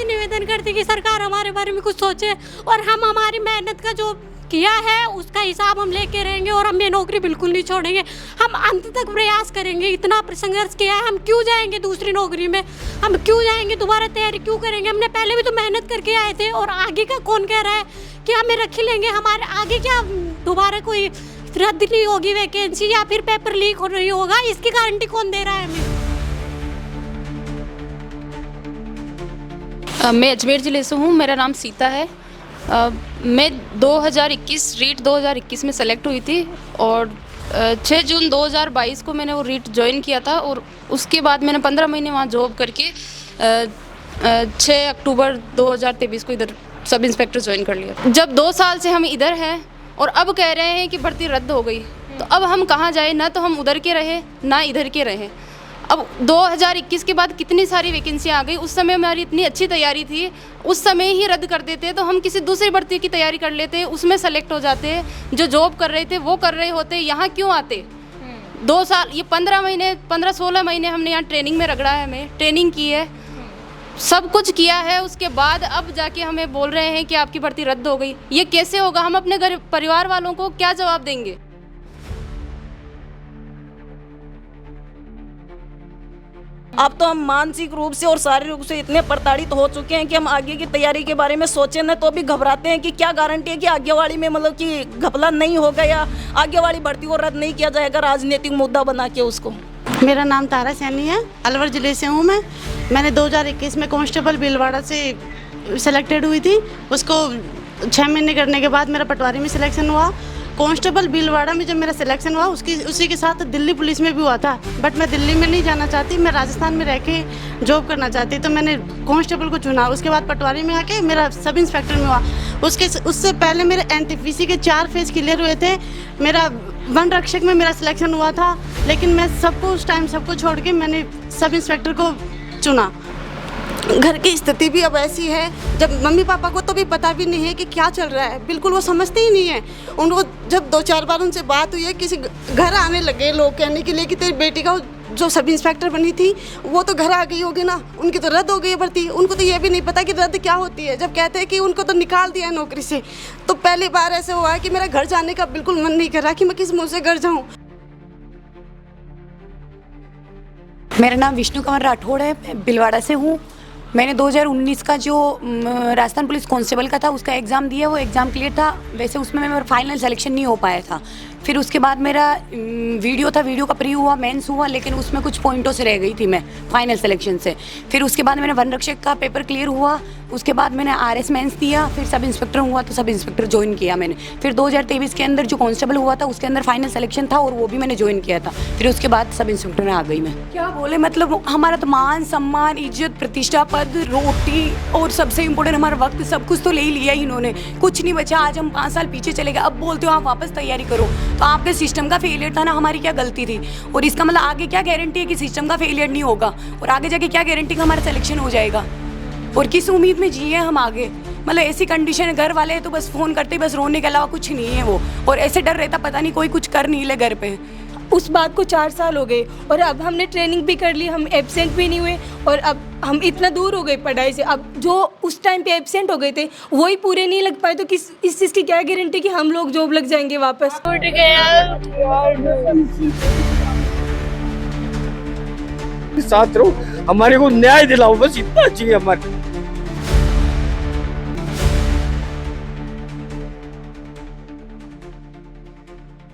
से निवेदन करते हैं कि सरकार हमारे बारे में कुछ सोचे और हम हमारी मेहनत का जो किया है उसका हिसाब हम लेके रहेंगे और हम ये नौकरी बिल्कुल नहीं छोड़ेंगे। हम अंत तक प्रयास करेंगे। इतना संघर्ष किया है, हम क्यों जाएंगे दूसरी नौकरी में, हम क्यों जाएंगे, दोबारा तैयारी क्यों करेंगे। हमने पहले भी तो मेहनत करके आए थे और आगे का कौन कह रहा है कि हमें रख ही लेंगे। हमारे आगे क्या दोबारा कोई रद्द नहीं होगी वैकेंसी या फिर पेपर लीक हो नहीं होगा, इसकी गारंटी कौन दे रहा है हमें। मैं अजमेर ज़िले से हूँ। मेरा नाम सीता है। मैं 2021 रीट 2021 में सेलेक्ट हुई थी और 6 जून 2022 को मैंने वो रीट ज्वाइन किया था और उसके बाद मैंने 15 महीने वहाँ जॉब करके 6 अक्टूबर 2023 को इधर सब इंस्पेक्टर ज्वाइन कर लिया। जब 2 साल से हम इधर हैं और अब कह रहे हैं कि भर्ती रद्द हो गई, तो अब हम कहाँ जाए। ना तो हम उधर के रहे ना इधर के रहे। अब 2021 के बाद कितनी सारी वैकेंसियाँ आ गई। उस समय हमारी इतनी अच्छी तैयारी थी, उस समय ही रद्द कर देते तो हम किसी दूसरी भर्ती की तैयारी कर लेते, उसमें सेलेक्ट हो जाते। जो जॉब कर रहे थे वो कर रहे होते, यहाँ क्यों आते। 2 साल, ये 15-16 महीने हमने यहाँ ट्रेनिंग में रगड़ा है। हमें ट्रेनिंग की है, सब कुछ किया है, उसके बाद अब जाके हमें बोल रहे हैं कि आपकी भर्ती रद्द हो गई। ये कैसे होगा। हम अपने घर परिवार वालों को क्या जवाब देंगे। अब तो हम मानसिक रूप से और शारीरिक रूप से इतने प्रताड़ित हो चुके हैं कि हम आगे की तैयारी के बारे में सोचे न तो भी घबराते हैं कि क्या गारंटी है कि आगे वाली में मतलब कि घपला नहीं होगा या आगे वाली भर्ती को रद्द नहीं किया जाएगा राजनीतिक मुद्दा बना के उसको। मेरा नाम तारा सैनी है, अलवर ज़िले से हूँ मैं। मैंने 2021 में कांस्टेबल भीलवाड़ा से सेलेक्टेड हुई थी। उसको 6 महीने करने के बाद मेरा पटवारी में सिलेक्शन हुआ। कांस्टेबल भीलवाड़ा में जब मेरा सिलेक्शन हुआ उसी के साथ दिल्ली पुलिस में भी हुआ था, बट मैं दिल्ली में नहीं जाना चाहती, मैं राजस्थान में रह के जॉब करना चाहती, तो मैंने कांस्टेबल को चुना। उसके बाद पटवारी में आके मेरा सब इंस्पेक्टर में हुआ। उससे पहले मेरे एनटीपीसी के 4 फेज क्लियर हुए थे। मेरा वन रक्षक में मेरा सिलेक्शन हुआ था, लेकिन मैं उस टाइम सबको छोड़ के मैंने सब इंस्पेक्टर को चुना। घर की स्थिति भी अब ऐसी है, जब मम्मी पापा को तो भी पता भी नहीं है कि क्या चल रहा है, बिल्कुल वो समझते ही नहीं है। उनको जब 2-4 बार उनसे बात हुई है, किसी घर आने लगे लोग कहने के लिए कि तेरी बेटी का जो सब इंस्पेक्टर बनी थी वो तो घर आ गई होगी ना, उनकी तो रद्द हो गई है भर्ती। उनको तो ये भी नहीं पता कि रद्द क्या होती है। जब कहते हैं कि उनको तो निकाल दिया है नौकरी से, तो पहली बार ऐसे हुआ है कि मेरा घर जाने का बिल्कुल मन नहीं कर रहा कि मैं किस मुँह से घर जाऊँ। मेरा नाम विष्णु कंवर राठौड़ है, मैं भीलवाड़ा से हूँ। मैंने 2019 का जो राजस्थान पुलिस कांस्टेबल का था उसका एग्ज़ाम दिया, वो एग्ज़ाम क्लियर था। वैसे उसमें मेरा फाइनल सिलेक्शन नहीं हो पाया था। फिर उसके बाद मेरा वीडियो था, वीडियो का प्री हुआ, मेंस हुआ, लेकिन उसमें कुछ पॉइंटों से रह गई थी मैं फाइनल सिलेक्शन से। फिर उसके बाद मैंने वन रक्षक का पेपर क्लियर हुआ, उसके बाद मैंने आरएस मेंस दिया, फिर सब इंस्पेक्टर हुआ तो सब इंस्पेक्टर ज्वाइन किया मैंने। फिर 2023 के अंदर जो कांस्टेबल हुआ था उसके अंदर फाइनल सिलेक्शन था और वो भी मैंने ज्वाइन किया था। फिर उसके बाद सब इंस्पेक्टर में आ गई मैं। क्या बोले, मतलब हमारा तो मान सम्मान, इज्जत, प्रतिष्ठा, पद, रोटी और सबसे इम्पोर्टेंट हमारा वक्त, सब कुछ तो ले ही लिया इन्होंने। कुछ नहीं बचा। आज हम 5 साल पीछे चले गए। अब बोलते हो आप वापस तैयारी करो, तो आपके सिस्टम का फेलियर था ना, हमारी क्या गलती थी। और इसका मतलब आगे क्या गारंटी है कि सिस्टम का फेलियर नहीं होगा, और आगे जाके क्या गारंटी का हमारा सिलेक्शन हो जाएगा। और किस उम्मीद में जिए हम आगे। मतलब ऐसी कंडीशन है, घर वाले तो बस फ़ोन करते बस रोने के अलावा कुछ नहीं है वो। और ऐसे डर रहता पता नहीं कोई कुछ कर नहीं ले घर पे। उस बात को 4 साल हो गए और अब हमने ट्रेनिंग भी कर ली, हम एब्सेंट भी नहीं हुए और अब हम इतना दूर हो गए पढ़ाई से। अब जो उस टाइम पे एब्सेंट हो गए थे वही पूरे नहीं लग पाए, तो इस चीज़ की क्या गारंटी कि हम लोग जॉब लग जाएंगे वापस। उठ गया साथ रहो, हमारे को न्याय दिलाओ, बस इतना चाहिए हमारे।